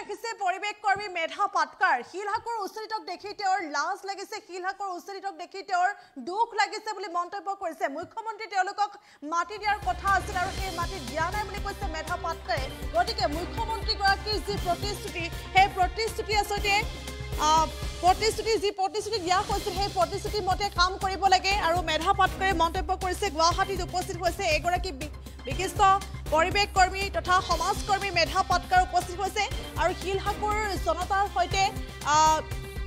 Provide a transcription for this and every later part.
আহিছে পৰিৱেশ কৰ্মী মেধা পাটকাৰ শিলহাকৰ উচ্চৰিতক দেখি তেওঁৰ লাজ লাগিছে শিলহাকৰ উচ্চৰিতক দেখি তেওঁৰ দুখ লাগিছে বুলি মন্তব্য কৰিছে মুখ্যমন্ত্ৰী তেওঁলোকক মাটি দিয়াৰ কথা আছিল আৰু সেই মাটি দিয়া নাই বুলি কৈছে মেধা পাটকাৰে গতিকে মুখ্যমন্ত্ৰী গৰাকীৰ যি প্ৰতিশ্ৰুতি সেই প্ৰতিশ্ৰুতি আসতে প্ৰতিশ্ৰুতি দিয়া হৈছিল সেই প্ৰতিশ্ৰুতি মতে কাম কৰিব লাগে আৰু মেধা পাটকাৰে মন্তব্য কৰিছে গুৱাহাটীত উপস্থিত হৈছে এগৰাকী বিশিষ্ট পৰিৱেশ কৰ্মী তথা সমাজকৰ্মী মেধা পাটকাৰ উপস্থিত হৈছে আৰু শিলহাকৰ জনতাৰ সৈতে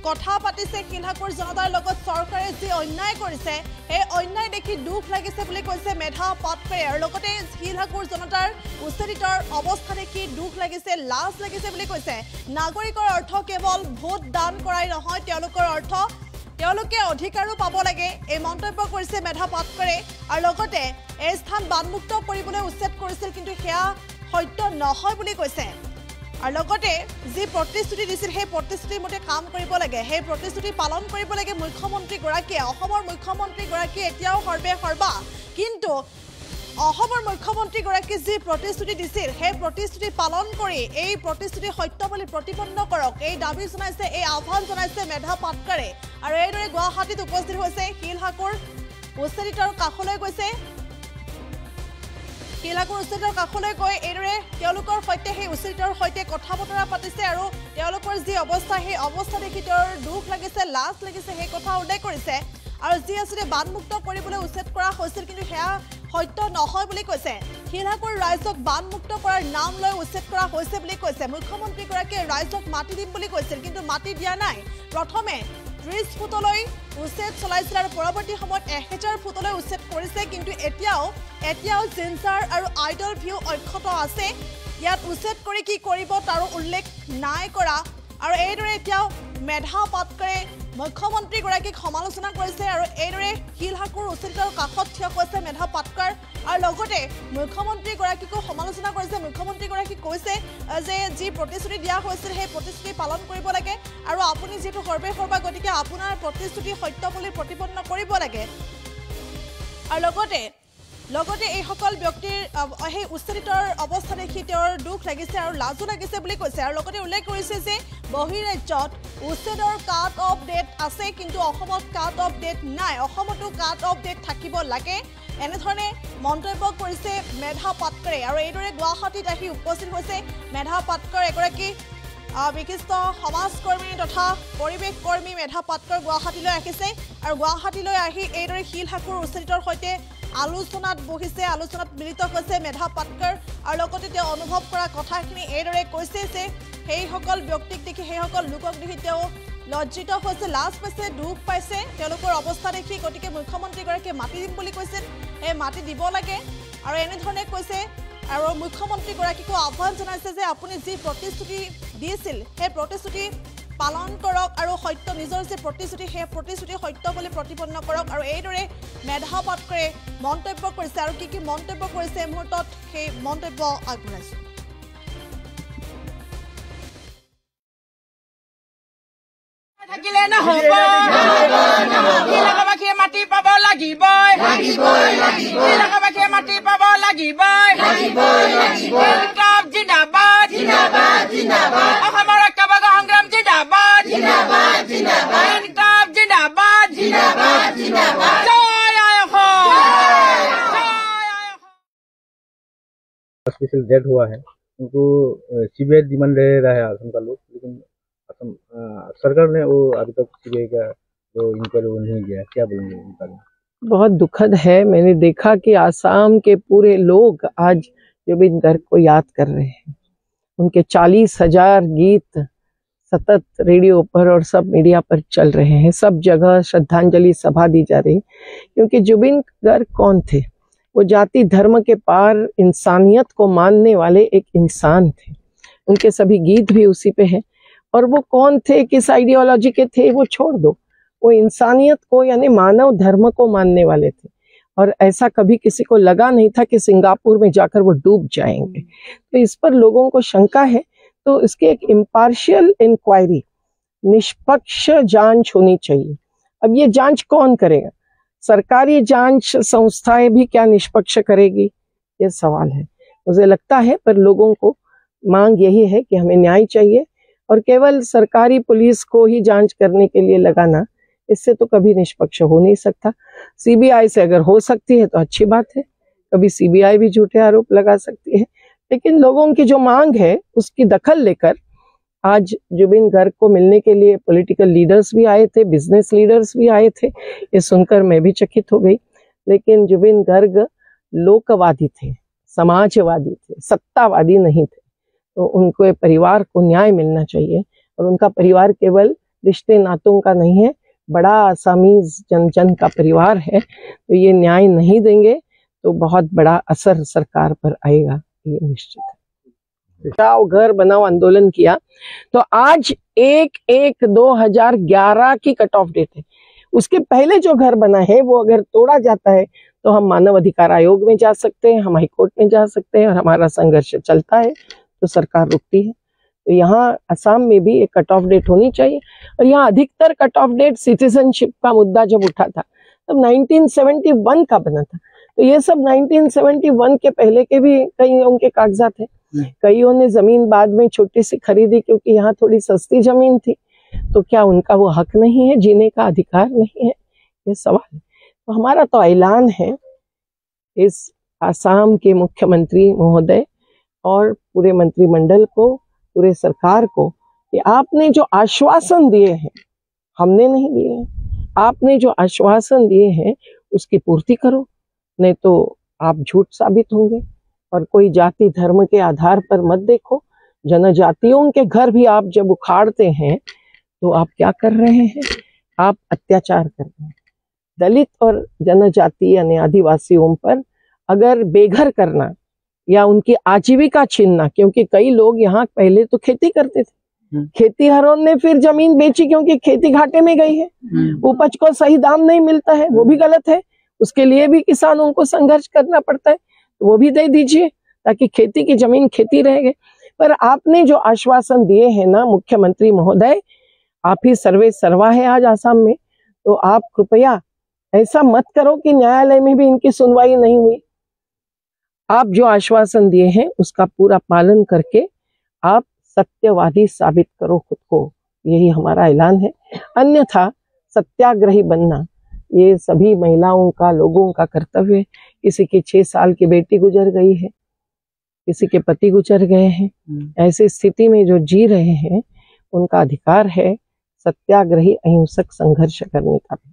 কথা পাতিছে শিলহাকৰ জনতাৰ লগত চৰকাৰে যি অন্যায় কৰিছে এই অন্যায় দেখি দুখ লাগিছে বুলি কৈছে মেধা পাটকাৰে আৰু লগতে শিলহাকৰ জনতাৰ উচ্চৰিতৰ অৱস্থা দেখি দুখ লাগিছে লাজ লাগিছে বুলি কৈছে নাগৰিকৰ অৰ্থ কেৱল ভোট দান কৰাই নহয় তেওঁলোকৰ অৰ্থ তেওঁলোকে অধিকাৰো পাব লাগে এই মন্তব্য কৰিছে মেধা পাটকাৰে আৰু লগতে এই স্থান বানমুক্ত কৰিবলৈ উচ্ছেদ কৰিছিল কিন্তু সেয়া সত্য নহয় বুলি কৈছে আৰু লগতে যি প্ৰতিশ্ৰুতি দিছিল সেই প্ৰতিশ্ৰুতিৰ মতে কাম কৰিব লাগে সেই প্ৰতিশ্ৰুতি পালন কৰিব লাগে মুখ্যমন্ত্ৰী গৰাকীয়ে অসমৰ মুখ্যমন্ত্ৰী গৰাকীয়ে এতিয়াও সৰ্বা কিন্তু অসমৰ মুখ্যমন্ত্ৰী গৰাকী যি প্ৰতিশ্ৰুতি দিছিল সেই প্ৰতিশ্ৰুতি পালন কৰি এই প্ৰতিশ্ৰুতি সত্য বুলি প্ৰতিপন্ন কৰক এই দাবী জনাইছে এই আহ্বান জনাইছে মেধা পাটকাৰে আৰু এইদৰে গুৱাহাটীত উপস্থিত হৈছে শিলহাকৰ উচ্চৰিতৰ কাষলৈ গৈছে শিলহাকৰ উচ্চৰিতৰ কাষলৈ গৈ এইদৰে তেওঁলোকৰ সৈতে সেই উচ্চৰিতৰ সৈতে কথা বতৰা পাতিছে আৰু তেওঁলোকৰ যি অৱস্থা সেই অৱস্থা দেখি তেওঁৰ দুখ লাগিছে লাজ লাগিছে সেই কথা উল্লেখ কৰিছে আৰু যি আসলে বানমুক্ত কৰিবলৈ উচ্ছেদ কৰা হৈছিল কিন্তু সেয়া সত্য নহয় বুলি কৈছে শিলহাকৰ ৰাইজক বানমুক্ত কৰাৰ নাম লৈ উচ্ছেদ কৰা হৈছে বুলি কৈছে মুখ্যমন্ত্ৰী গৰাকীয়ে ৰাইজক মাটি দিম বুলি কৈছিল কিন্তু মাটি দিয়া নাই প্ৰথমে 30 ফুটলৈ উচ্ছেদ চলাইছিল আৰু পৰৱৰ্তী সময়ত 1000 ফুটলৈ উচ্ছেদ কৰিছে কিন্তু এতিয়াও জিনচাৰ আৰু আইডল ভিউ অক্ষত আছে ইয়াত উচ্ছেদ কৰি কি কৰিব তাৰো উল্লেখ নাই কৰা আৰু এইদৰে এতিয়াও মেধা পাটকাৰে মুখ্যমন্ত্ৰী গৰাকীক সমালোচনা কৰিছে আৰু এইদৰে শিলহাকৰ উচ্চৰিতৰ কাষত থিয় হৈছে মেধা পাটকাৰ আৰু লগতে মুখ্যমন্ত্ৰী গৰাকীকো সমালোচনা কৰিছে মুখ্যমন্ত্ৰী গৰাকী কৈছে যে যি প্ৰতিশ্ৰুতি দিয়া হৈছিল সেই প্ৰতিশ্ৰুতি পালন কৰিব লাগে আৰু আপুনি যেটো সৰ্বা গতিকে আপোনাৰ প্ৰতিশ্ৰুতি সত্য বুলি প্ৰতিপন্ন কৰিব লাগে আৰু লগতে এই সকল ব্যক্তিৰ এই উচ্চৰিতৰ অৱস্থা দেখি তেওঁৰ দুখ লাগিছে আৰু লাজো লাগিছে বুলি কৈছে আৰু লগতে উল্লেখ কৰিছে যে বহিৰাজ্যত উচ্চেদৰ কাট অফ ডেট আছে কিন্তু অসমত কাট অফ ডেট নাই অসমতো কাট অফ ডেট থাকিব লাগে এনেধৰণে মন্তব্য কৰিছে মেধা পাটকাৰে আৰু এইদৰে গুৱাহাটীত আহি উপস্থিত হৈছে মেধা পাটকাৰ এগৰাকী বিশিষ্ট সমাজকৰ্মী তথা পৰিৱেশ কৰ্মী মেধা পাটকাৰ গুৱাহাটীলৈ আহিছে আৰু গুৱাহাটীলৈ আহি এইদৰে শিলহাকৰ উচ্চৰিতৰ সৈতে আলোচনাত বহিছে আলোচনাত মিলিত হৈছে মেধা পাটকাৰ আৰু লগতে তেওঁ অনুভৱ কৰা কথাখিনি এইদৰে কৈছে যে সেই সকল ব্যক্তিক দেখি সেই সকল লোকক দেখি তেওঁ লজ্জিত হৈছে লাজ পাইছে দুখ পাইছে তেওঁলোকৰ অৱস্থা দেখি গতিকে মুখ্যমন্ত্ৰী গৰাকীয়ে মাটি দিম বুলি কৈছিল এই মাটি দিব লাগে আৰু এনেধৰণে কৈছে আৰু মুখ্যমন্ত্ৰী গৰাকীকো আহ্বান জনাইছে যে আপুনি যি প্ৰতিশ্ৰুতি দিছিল সেই প্ৰতিশ্ৰুতি পালন কৰক আৰু সত্য নিজৰ যে প্ৰতিশ্ৰুতি সেই প্ৰতিশ্ৰুতি সত্য বুলি প্ৰতিপন্ন কৰক আৰু এইদৰে মেধা পাটকাৰে মন্তব্য কৰিছে আৰু কি মন্তব্য কৰিছে মুহূৰ্তত সেই মন্তব্য আগবঢ়াইছে থাকিলে নহব শিলহাকৰবাসীয়ে মাটি পাব লাগিবই শিলহাকৰবাসীয়ে মাটি পাব লাগিবই ইনকাম জিন্দাবাদ অসমৰ ঐক্যবদ্ধ সংগ্ৰাম জিন্দাবাদ ইনকাম জিন্দাবাদ জয় আই অসম स्पेशल डेथ हुआ है उनको सीबीआई डिमांड दे रहा है असम का लोग लेकिन असम सरकार ने वो अभी तक सीबीआई का जो इंक्वायरी वो नहीं किया क्या बोलेंगे इस बारे में बहुत दुखद है मैंने देखा कि आसाम के पूरे लोग आज जुबिन गर्ग को याद कर रहे हैं उनके 40,000 गीत सतत रेडियो पर और सब मीडिया पर चल रहे हैं सब जगह श्रद्धांजलि सभा दी जा रही क्योंकि जुबिन गर्ग कौन थे वो जाति धर्म के पार इंसानियत को मानने वाले एक इंसान थे उनके सभी गीत भी उसी पे हैं और वो कौन थे किस आइडियोलॉजी के थे वो छोड़ दो वो इंसानियत को यानी मानव धर्म को मानने वाले थे और ऐसा कभी किसी को लगा नहीं था कि सिंगापुर में जाकर वो डूब जाएंगे तो इस पर लोगों को शंका है तो इसकी एक इम्पार्शियल इंक्वायरी निष्पक्ष जांच होनी चाहिए अब ये जांच कौन करेगा सरकारी जांच संस्थाएं भी क्या निष्पक्ष करेगी ये सवाल है मुझे लगता है पर लोगों को मांग यही है कि हमें न्याय चाहिए और केवल सरकारी पुलिस को ही जांच करने के लिए लगाना, इससे तो कभी निष्पक्ष हो नहीं सकता। सीबीआई से अगर हो सकती है तो अच्छी बात है, कभी सीबीआई भी झूठे आरोप लगा सकती है, लेकिन लोगों की जो मांग है उसकी दखल लेकर आज जुबिन गर्ग को मिलने के लिए पॉलिटिकल लीडर्स भी आए थे, बिजनेस लीडर्स भी आए थे। ये सुनकर मैं भी चकित हो गई। लेकिन जुबिन गर्ग लोकवादी थे, समाजवादी थे, सत्तावादी नहीं थे। तो उनके परिवार को न्याय मिलना चाहिए, और उनका परिवार केवल रिश्ते नातों का नहीं है, बड़ा असामीज जन का परिवार है। तो ये न्याय नहीं देंगे तो बहुत बड़ा असर सरकार पर आएगा, ये निश्चित है। बचाओ घर बनाओ आंदोलन किया तो आज 1/1/2011 की कट ऑफ डेट है। उसके पहले जो घर बना है वो अगर तोड़ा जाता है तो हम मानव अधिकार आयोग में जा सकते हैं, हम हाईकोर्ट में जा सकते हैं, और हमारा संघर्ष चलता है तो सरकार रुकती है। तो यहाँ असम में भी एक कट ऑफ डेट होनी चाहिए। और यहाँ अधिकतर कट ऑफ डेट सिटीजनशिप का मुद्दा जब उठा था तब 1971 का बना था। तो ये सब 1971 के पहले के भी कई उनके कागजात है। कईयों ने जमीन बाद में छोटी सी खरीदी क्योंकि यहाँ थोड़ी सस्ती जमीन थी। तो क्या उनका वो हक नहीं है, जीने का अधिकार नहीं है? ये सवाल है। तो हमारा तो ऐलान है इस आसाम के मुख्यमंत्री महोदय और पूरे मंत्रिमंडल को, पूरे सरकार को, कि आपने जो आश्वासन दिए हैं, हमने नहीं दिए हैं, आपने जो आश्वासन दिए हैं उसकी पूर्ति करो, नहीं तो आप झूठ साबित होंगे। और कोई जाति धर्म के आधार पर मत देखो। जनजातियों के घर भी आप जब उखाड़ते हैं तो आप क्या कर रहे हैं? आप अत्याचार कर रहे हैं। दलित और जनजाति यानी आदिवासियों पर अगर बेघर करना या उनकी आजीविका छीनना, क्योंकि कई लोग यहाँ पहले तो खेती करते थे, खेतीहरों ने फिर जमीन बेची क्योंकि खेती घाटे में गई है, उपज को सही दाम नहीं मिलता है, वो भी गलत है। उसके लिए भी किसानों को संघर्ष करना पड़ता है, तो वो भी दे दीजिए ताकि खेती की जमीन खेती रहेगी। पर आपने जो आश्वासन दिए हैं ना मुख्यमंत्री महोदय, आप ही सर्वे सर्वा है आज आसाम में, तो आप कृपया ऐसा मत करो कि न्यायालय में भी इनकी सुनवाई नहीं हुई। आप जो आश्वासन दिए हैं उसका पूरा पालन करके आप सत्यवादी साबित करो खुद को, यही हमारा ऐलान है। अन्यथा सत्याग्रही बनना ये सभी महिलाओं का, लोगों का कर्तव्य है। किसी की 6 साल की बेटी गुजर गई है, किसी के पति गुजर गए हैं, ऐसी स्थिति में जो जी रहे हैं उनका अधिकार है सत्याग्रही अहिंसक संघर्ष करने का भी,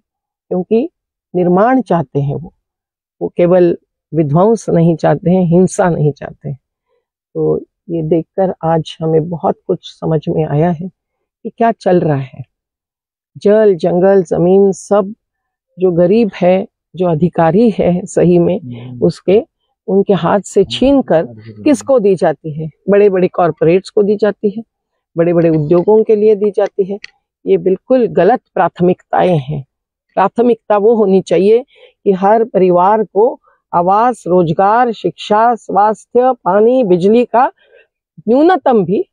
क्योंकि निर्माण चाहते हैं वो केवल विध्वंस नहीं चाहते हैं, हिंसा नहीं चाहते हैं। तो ये देखकर आज हमें बहुत कुछ समझ में आया है कि क्या चल रहा है। जल जंगल जमीन सब जो गरीब है, जो अधिकारी है सही में, उनके हाथ से छीन कर किसको दी जाती है? बड़े बड़े कॉरपोरेट्स को दी जाती है, बड़े बड़े उद्योगों के लिए दी जाती है। ये बिल्कुल गलत प्राथमिकताएं हैं। प्राथमिकता वो होनी चाहिए कि हर परिवार को आवास, रोजगार, शिक्षा, स्वास्थ्य, पानी, बिजली का न्यूनतम भी